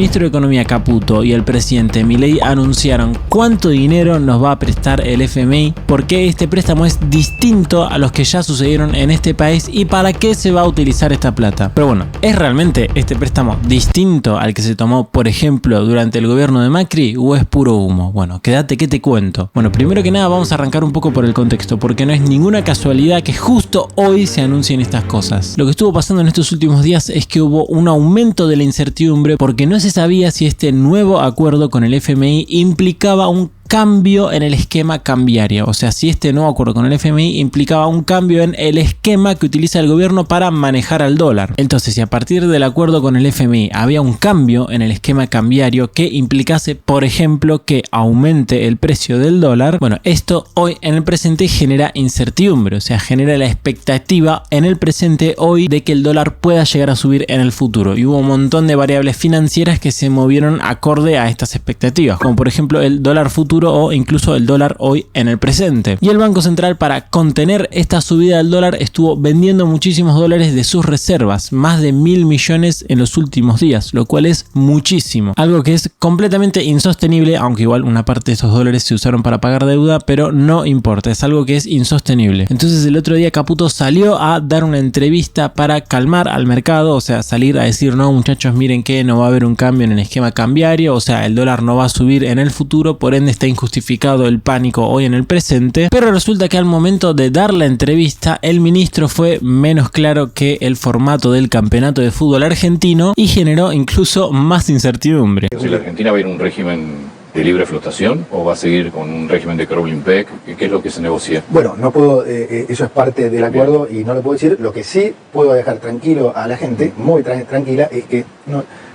ministro de Economía Caputo y el presidente Milei anunciaron cuánto dinero nos va a prestar el FMI, por qué este préstamo es distinto a los que ya sucedieron en este país y para qué se va a utilizar esta plata. Pero bueno, ¿es realmente este préstamo distinto al que se tomó, por ejemplo, durante el gobierno de Macri o es puro humo? Bueno, quédate que te cuento. Bueno, primero que nada vamos a arrancar un poco por el contexto, porque no es ninguna casualidad que justo hoy se anuncien estas cosas. Lo que estuvo pasando en estos últimos días es que hubo un aumento de la incertidumbre porque no se sabía si este nuevo acuerdo con el FMI implicaba un cambio en el esquema cambiario, o sea, si este nuevo acuerdo con el FMI implicaba un cambio en el esquema que utiliza el gobierno para manejar al dólar. Entonces, si a partir del acuerdo con el FMI había un cambio en el esquema cambiario que implicase, por ejemplo, que aumente el precio del dólar, bueno, esto hoy en el presente genera incertidumbre, o sea, genera la expectativa en el presente hoy de que el dólar pueda llegar a subir en el futuro, y hubo un montón de variables financieras que se movieron acorde a estas expectativas, como por ejemplo el dólar futuro o incluso el dólar hoy en el presente. Y el Banco Central, para contener esta subida del dólar, estuvo vendiendo muchísimos dólares de sus reservas, más de 1.000 millones en los últimos días, lo cual es muchísimo, algo que es completamente insostenible, aunque igual una parte de esos dólares se usaron para pagar deuda, pero no importa, es algo que es insostenible. Entonces el otro día Caputo salió a dar una entrevista para calmar al mercado, o sea, salir a decir: no, muchachos, miren que no va a haber un cambio en el esquema cambiario, o sea, el dólar no va a subir en el futuro, por ende está injustificado el pánico hoy en el presente. Pero resulta que al momento de dar la entrevista, el ministro fue menos claro que el formato del campeonato de fútbol argentino y generó incluso más incertidumbre. Si la Argentina va a ir a un régimen de libre flotación o va a seguir con un régimen de crawling peg, ¿qué es lo que se negocia? Bueno, no puedo, eso es parte del acuerdo y no lo puedo decir. Lo que sí puedo dejar tranquilo a la gente, muy tranquila, es que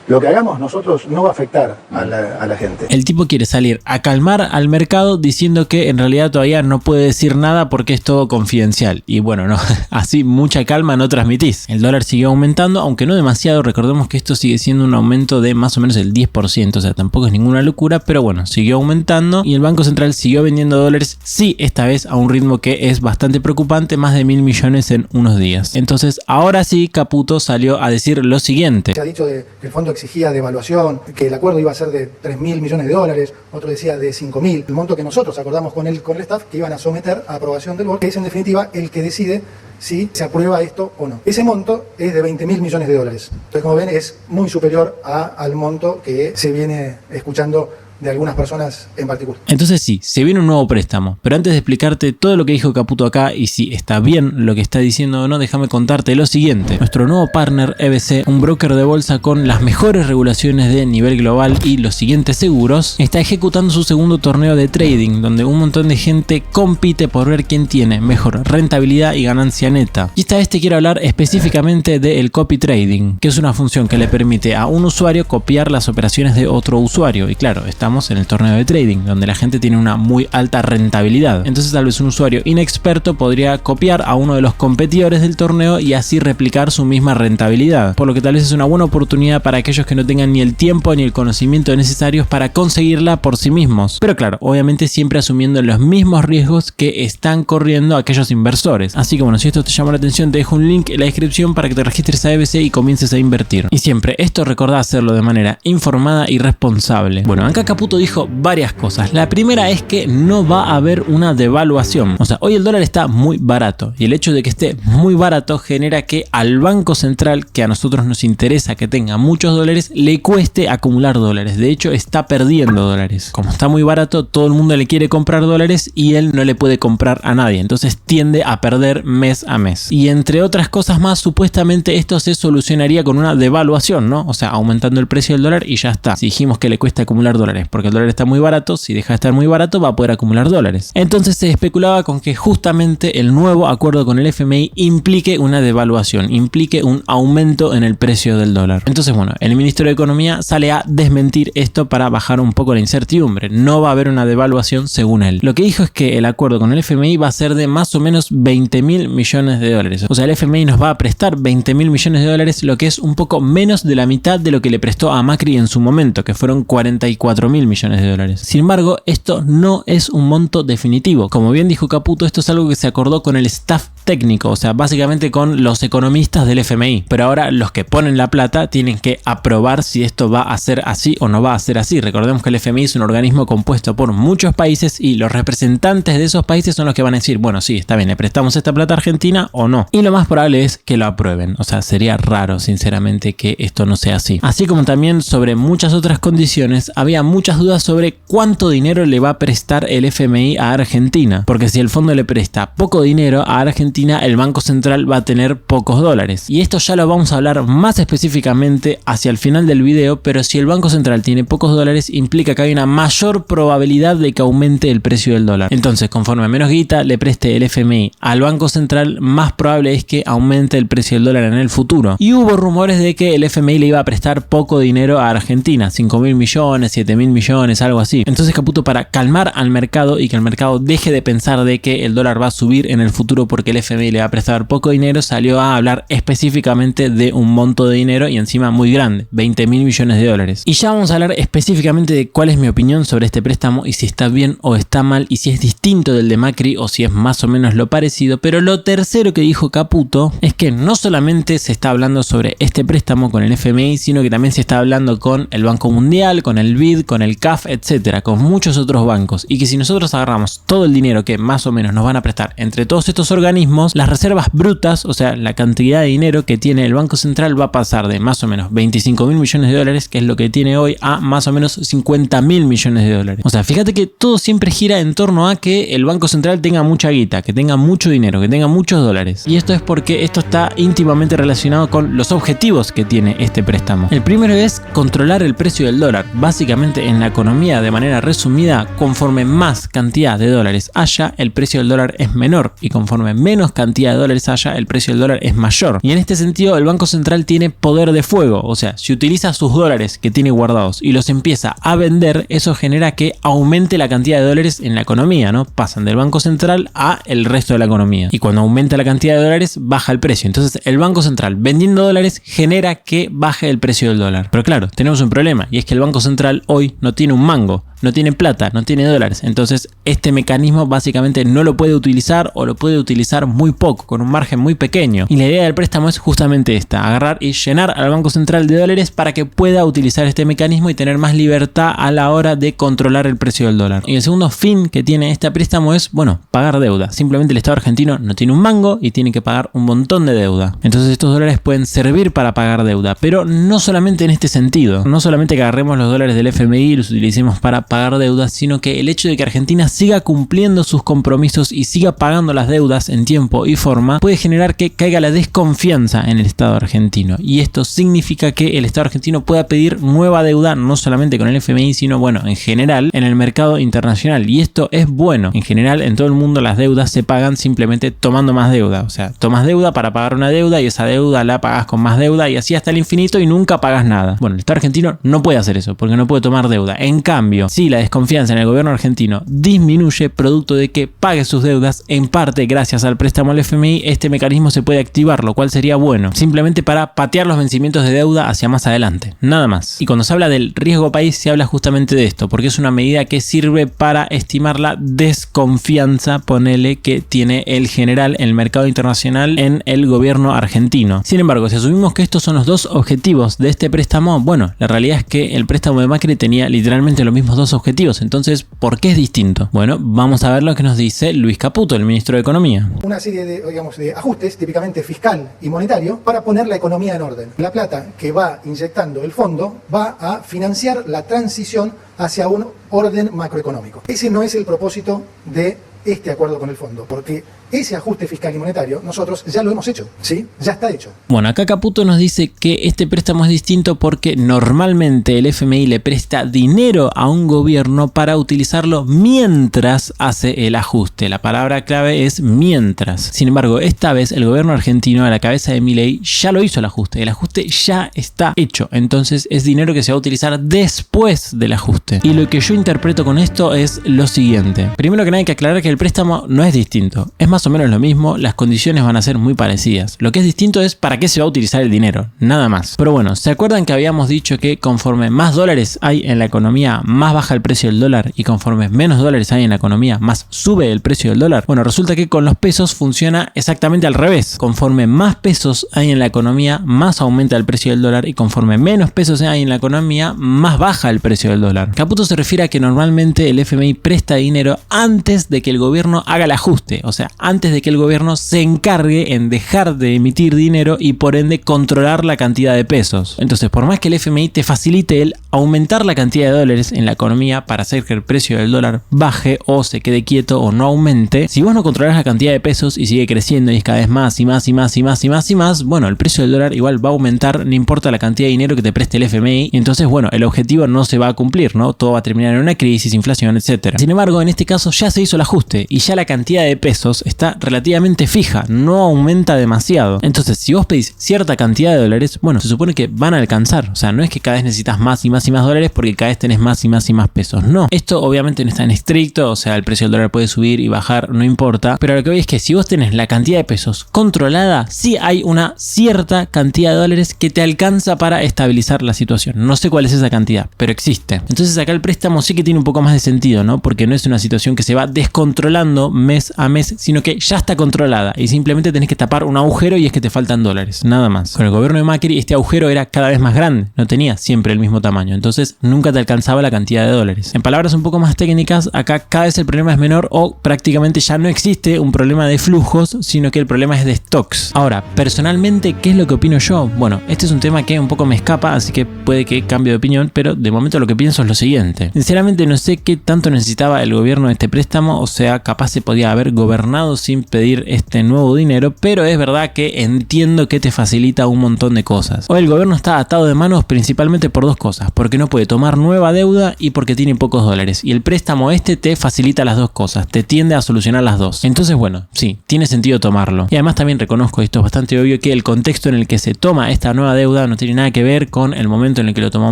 lo que hagamos nosotros no va a afectar a la gente. El tipo quiere salir a calmar al mercado diciendo que en realidad todavía no puede decir nada porque es todo confidencial. Y bueno, no, así mucha calma no transmitís. El dólar siguió aumentando, aunque no demasiado. Recordemos que esto sigue siendo un aumento de más o menos el 10%, o sea, tampoco es ninguna locura, pero bueno, siguió aumentando y el Banco Central siguió vendiendo dólares, sí, esta vez a un ritmo que es bastante preocupante, más de 1.000 millones en unos días. Entonces, ahora sí, Caputo salió a decir lo siguiente. Se ha dicho que el fondo exigía devaluación, que el acuerdo iba a ser de 3.000 millones de dólares, otro decía de 5.000, el monto que nosotros acordamos con el staff que iban a someter a aprobación del board, que es en definitiva el que decide si se aprueba esto o no. Ese monto es de 20.000 millones de dólares. Entonces, como ven, es muy superior al monto que se viene escuchando de algunas personas en particular. Entonces sí, se viene un nuevo préstamo, pero antes de explicarte todo lo que dijo Caputo acá y si está bien lo que está diciendo o no, déjame contarte lo siguiente. Nuestro nuevo partner EBC, un broker de bolsa con las mejores regulaciones de nivel global y los siguientes seguros, está ejecutando su segundo torneo de trading, donde un montón de gente compite por ver quién tiene mejor rentabilidad y ganancia neta. Y esta vez te quiero hablar específicamente del copy trading, que es una función que le permite a un usuario copiar las operaciones de otro usuario. Y claro, está en el torneo de trading, donde la gente tiene una muy alta rentabilidad. Entonces tal vez un usuario inexperto podría copiar a uno de los competidores del torneo y así replicar su misma rentabilidad. Por lo que tal vez es una buena oportunidad para aquellos que no tengan ni el tiempo ni el conocimiento necesarios para conseguirla por sí mismos. Pero claro, obviamente siempre asumiendo los mismos riesgos que están corriendo aquellos inversores. Así que bueno, si esto te llama la atención, te dejo un link en la descripción para que te registres a EBC y comiences a invertir. Y siempre, esto recordá hacerlo de manera informada y responsable. Bueno, acá Caputo dijo varias cosas. La primera es que no va a haber una devaluación. O sea, hoy el dólar está muy barato y el hecho de que esté muy barato genera que al Banco Central, que a nosotros nos interesa que tenga muchos dólares, le cueste acumular dólares. De hecho, está perdiendo dólares. Como está muy barato, todo el mundo le quiere comprar dólares y él no le puede comprar a nadie. Entonces tiende a perder mes a mes. Y entre otras cosas más, supuestamente esto se solucionaría con una devaluación, ¿no? O sea, aumentando el precio del dólar y ya está. Si dijimos que le cuesta acumular dólares porque el dólar está muy barato, si deja de estar muy barato va a poder acumular dólares. Entonces se especulaba con que justamente el nuevo acuerdo con el FMI implique una devaluación, implique un aumento en el precio del dólar. Entonces bueno, el ministro de Economía sale a desmentir esto para bajar un poco la incertidumbre. No va a haber una devaluación según él. Lo que dijo es que el acuerdo con el FMI va a ser de más o menos 20.000 millones de dólares. O sea, el FMI nos va a prestar 20.000 millones de dólares, lo que es un poco menos de la mitad de lo que le prestó a Macri en su momento, que fueron 44.000 millones de dólares. Sin embargo, esto no es un monto definitivo. Como bien dijo Caputo, esto es algo que se acordó con el staff técnico, o sea, básicamente con los economistas del FMI. Pero ahora los que ponen la plata tienen que aprobar si esto va a ser así o no va a ser así. Recordemos que el FMI es un organismo compuesto por muchos países y los representantes de esos países son los que van a decir, bueno, sí, está bien, le prestamos esta plata a Argentina o no. Y lo más probable es que lo aprueben. O sea, sería raro, sinceramente, que esto no sea así. Así como también sobre muchas otras condiciones, había muchas dudas sobre cuánto dinero le va a prestar el FMI a Argentina. Porque si el fondo le presta poco dinero a Argentina, el Banco Central va a tener pocos dólares. Y esto ya lo vamos a hablar más específicamente hacia el final del video, pero si el Banco Central tiene pocos dólares, implica que hay una mayor probabilidad de que aumente el precio del dólar. Entonces, conforme menos guita le preste el FMI al Banco Central, más probable es que aumente el precio del dólar en el futuro. Y hubo rumores de que el FMI le iba a prestar poco dinero a Argentina, 5.000 millones, 7.000 millones, algo así. Entonces, Caputo, para calmar al mercado y que el mercado deje de pensar de que el dólar va a subir en el futuro porque el FMI le va a prestar poco dinero, salió a hablar específicamente de un monto de dinero y encima muy grande, 20.000 millones de dólares. Y ya vamos a hablar específicamente de cuál es mi opinión sobre este préstamo y si está bien o está mal y si es distinto del de Macri o si es más o menos lo parecido. Pero lo tercero que dijo Caputo es que no solamente se está hablando sobre este préstamo con el FMI, sino que también se está hablando con el Banco Mundial, con el BID, con el CAF, etcétera, con muchos otros bancos, y que si nosotros agarramos todo el dinero que más o menos nos van a prestar entre todos estos organismos, las reservas brutas, o sea, la cantidad de dinero que tiene el Banco Central va a pasar de más o menos 25.000 millones de dólares, que es lo que tiene hoy, a más o menos 50.000 millones de dólares. O sea, fíjate que todo siempre gira en torno a que el Banco Central tenga mucha guita, que tenga mucho dinero, que tenga muchos dólares. Y esto es porque esto está íntimamente relacionado con los objetivos que tiene este préstamo. El primero es controlar el precio del dólar. Básicamente, en la economía, de manera resumida, conforme más cantidad de dólares haya, el precio del dólar es menor, y conforme menos cantidad de dólares haya, el precio del dólar es mayor. Y en este sentido, el Banco Central tiene poder de fuego. O sea, si utiliza sus dólares que tiene guardados y los empieza a vender, eso genera que aumente la cantidad de dólares en la economía, ¿no? Pasan del Banco Central a el resto de la economía. Y cuando aumenta la cantidad de dólares, baja el precio. Entonces, el Banco Central vendiendo dólares genera que baje el precio del dólar. Pero claro, tenemos un problema, y es que el Banco Central hoy no tiene un mango, no tiene plata, no tiene dólares. Entonces, este mecanismo básicamente no lo puede utilizar, o lo puede utilizar muy poco, con un margen muy pequeño. Y la idea del préstamo es justamente esta: agarrar y llenar al Banco Central de dólares para que pueda utilizar este mecanismo y tener más libertad a la hora de controlar el precio del dólar. Y el segundo fin que tiene este préstamo es, bueno, pagar deuda. Simplemente el Estado argentino no tiene un mango y tiene que pagar un montón de deuda. Entonces, estos dólares pueden servir para pagar deuda, pero no solamente en este sentido. No solamente que agarremos los dólares del FMI y los utilicemos para pagar deudas, sino que el hecho de que Argentina siga cumpliendo sus compromisos y siga pagando las deudas en tiempo y forma puede generar que caiga la desconfianza en el Estado argentino, y esto significa que el Estado argentino pueda pedir nueva deuda, no solamente con el FMI, sino bueno, en general en el mercado internacional. Y esto es bueno. En general, en todo el mundo las deudas se pagan simplemente tomando más deuda. O sea, tomas deuda para pagar una deuda y esa deuda la pagas con más deuda y así hasta el infinito y nunca pagas nada. Bueno, el Estado argentino no puede hacer eso porque no puede tomar deuda. En cambio, si la desconfianza en el gobierno argentino disminuye producto de que pague sus deudas, en parte gracias al préstamo al FMI, este mecanismo se puede activar, lo cual sería bueno, simplemente para patear los vencimientos de deuda hacia más adelante, nada más. Y cuando se habla del riesgo país, se habla justamente de esto, porque es una medida que sirve para estimar la desconfianza, ponele, que tiene el general en el mercado internacional en el gobierno argentino. Sin embargo, si asumimos que estos son los dos objetivos de este préstamo, bueno, la realidad es que el préstamo de Macri tenía literalmente los mismos dos objetivos. Entonces, ¿por qué es distinto? Bueno, vamos a ver lo que nos dice Luis Caputo, el ministro de Economía. Una serie de, digamos, de ajustes, típicamente fiscal y monetario, para poner la economía en orden. La plata que va inyectando el fondo va a financiar la transición hacia un orden macroeconómico. Ese no es el propósito de este acuerdo con el fondo, porque ese ajuste fiscal y monetario nosotros ya lo hemos hecho, ¿sí? Ya está hecho. Bueno, acá Caputo nos dice que este préstamo es distinto porque normalmente el FMI le presta dinero a un gobierno para utilizarlo mientras hace el ajuste. La palabra clave es mientras. Sin embargo, esta vez el gobierno argentino a la cabeza de Milei ya lo hizo el ajuste. El ajuste ya está hecho. Entonces es dinero que se va a utilizar después del ajuste. Y lo que yo interpreto con esto es lo siguiente. Primero que nada hay que aclarar que el préstamo no es distinto. Es más más o menos lo mismo, las condiciones van a ser muy parecidas. Lo que es distinto es para qué se va a utilizar el dinero, nada más. Pero bueno, ¿se acuerdan que habíamos dicho que conforme más dólares hay en la economía, más baja el precio del dólar, y conforme menos dólares hay en la economía, más sube el precio del dólar? Bueno, resulta que con los pesos funciona exactamente al revés. Conforme más pesos hay en la economía, más aumenta el precio del dólar, y conforme menos pesos hay en la economía, más baja el precio del dólar. Caputo se refiere a que normalmente el FMI presta dinero antes de que el gobierno haga el ajuste, o sea, antes de que el gobierno se encargue en dejar de emitir dinero y por ende controlar la cantidad de pesos. Entonces, por más que el FMI te facilite el aumentar la cantidad de dólares en la economía para hacer que el precio del dólar baje o se quede quieto o no aumente, si vos no controlas la cantidad de pesos y sigue creciendo y es cada vez más y más y más y más y más y más, bueno, el precio del dólar igual va a aumentar, no importa la cantidad de dinero que te preste el FMI, y entonces, bueno, el objetivo no se va a cumplir, ¿no? Todo va a terminar en una crisis, inflación, etc. Sin embargo, en este caso ya se hizo el ajuste y ya la cantidad de pesos está relativamente fija, no aumenta demasiado. Entonces, si vos pedís cierta cantidad de dólares, bueno, se supone que van a alcanzar. O sea, no es que cada vez necesitas más y más y más dólares porque cada vez tenés más y más y más pesos. No. Esto obviamente no está en estricto, o sea, el precio del dólar puede subir y bajar, no importa. Pero lo que voy es que si vos tenés la cantidad de pesos controlada, sí hay una cierta cantidad de dólares que te alcanza para estabilizar la situación. No sé cuál es esa cantidad, pero existe. Entonces acá el préstamo sí que tiene un poco más de sentido, ¿no? Porque no es una situación que se va descontrolando mes a mes, sino que ya está controlada y simplemente tenés que tapar un agujero y es que te faltan dólares, nada más. Con el gobierno de Macri este agujero era cada vez más grande, no tenía siempre el mismo tamaño, entonces nunca te alcanzaba la cantidad de dólares. En palabras un poco más técnicas, acá cada vez el problema es menor o prácticamente ya no existe un problema de flujos, sino que el problema es de stocks. Ahora, personalmente, ¿qué es lo que opino yo? Bueno, este es un tema que un poco me escapa, así que puede que cambie de opinión, pero de momento lo que pienso es lo siguiente. Sinceramente no sé qué tanto necesitaba el gobierno de este préstamo, o sea, capaz se podía haber gobernado sin pedir este nuevo dinero, pero es verdad que entiendo que te facilita un montón de cosas. Hoy el gobierno está atado de manos principalmente por dos cosas, porque no puede tomar nueva deuda y porque tiene pocos dólares, y el préstamo este te facilita las dos cosas, te tiende a solucionar las dos. Entonces, bueno, sí, tiene sentido tomarlo. Y además también reconozco, esto es bastante obvio, que el contexto en el que se toma esta nueva deuda no tiene nada que ver con el momento en el que lo tomó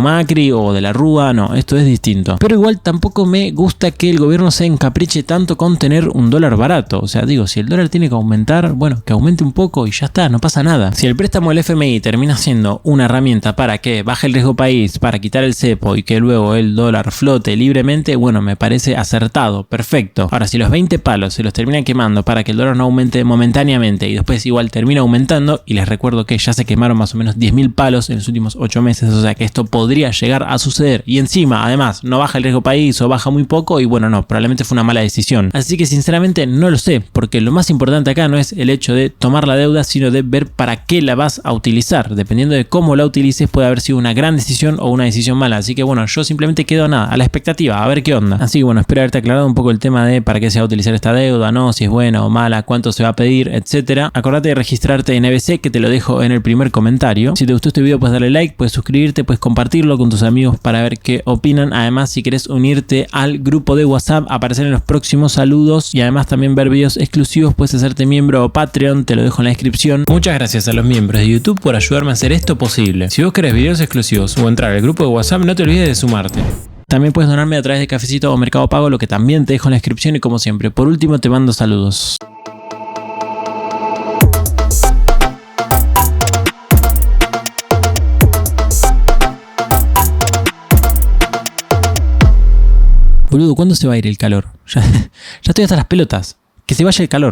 Macri o de la Rúa, no, esto es distinto. Pero igual tampoco me gusta que el gobierno se encapriche tanto con tener un dólar barato. O sea, digo, si el dólar tiene que aumentar, bueno, que aumente un poco y ya está, no pasa nada. Si el préstamo del FMI termina siendo una herramienta para que baje el riesgo país, para quitar el cepo y que luego el dólar flote libremente, bueno, me parece acertado, perfecto. Ahora, si los 20 palos se los terminan quemando para que el dólar no aumente momentáneamente y después igual termina aumentando, y les recuerdo que ya se quemaron más o menos 10.000 palos en los últimos 8 meses, o sea que esto podría llegar a suceder, y encima, además, no baja el riesgo país o baja muy poco, y bueno, no, probablemente fue una mala decisión. Así que sinceramente no lo sé, porque lo más importante acá no es el hecho de tomar la deuda, sino de ver para qué la vas a utilizar. Dependiendo de cómo la utilices, puede haber sido una gran decisión o una decisión mala. Así que bueno, yo simplemente quedo a la expectativa, a ver qué onda. Así que bueno, espero haberte aclarado un poco el tema de para qué se va a utilizar esta deuda, no, si es buena o mala, cuánto se va a pedir, etcétera. Acordate de registrarte en EBC, que te lo dejo en el primer comentario. Si te gustó este video, puedes darle like, puedes suscribirte, puedes compartirlo con tus amigos para ver qué opinan. Además, si querés unirte al grupo de WhatsApp, aparecer en los próximos saludos y además también ver videos exclusivos, puedes hacerte miembro o Patreon, te lo dejo en la descripción. Muchas gracias a los miembros de YouTube por ayudarme a hacer esto posible. Si vos querés videos exclusivos o entrar al grupo de WhatsApp, no te olvides de sumarte. También puedes donarme a través de Cafecito o Mercado Pago, lo que también te dejo en la descripción, y como siempre, por último te mando saludos. Boludo, ¿cuándo se va a ir el calor? Ya estoy hasta las pelotas. Que se vaya el calor.